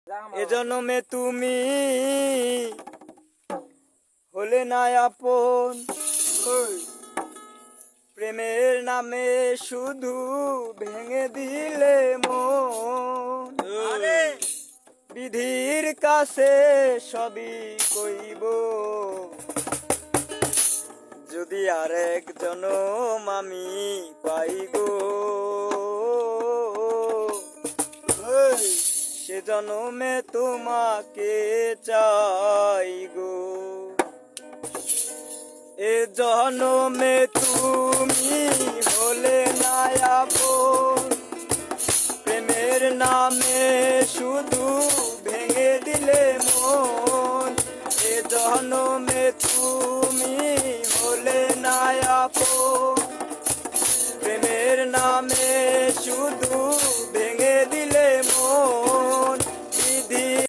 এ জন্মে তুমি হলে না আপন, প্রেমের নামে শুধু ভেঙে দিলে মন। বিধির কাছে সবই কইব, যদি আরেক জনম আমি পাই গো, সে জনমে তোমাকে চাই গো। এ জনমে তুমি হলে না আপন, প্রেমের নামে শুধু ভেঙে দিলে মন। এ জনমে তুমি হলে না আপন, প্রেমের নামে শুধু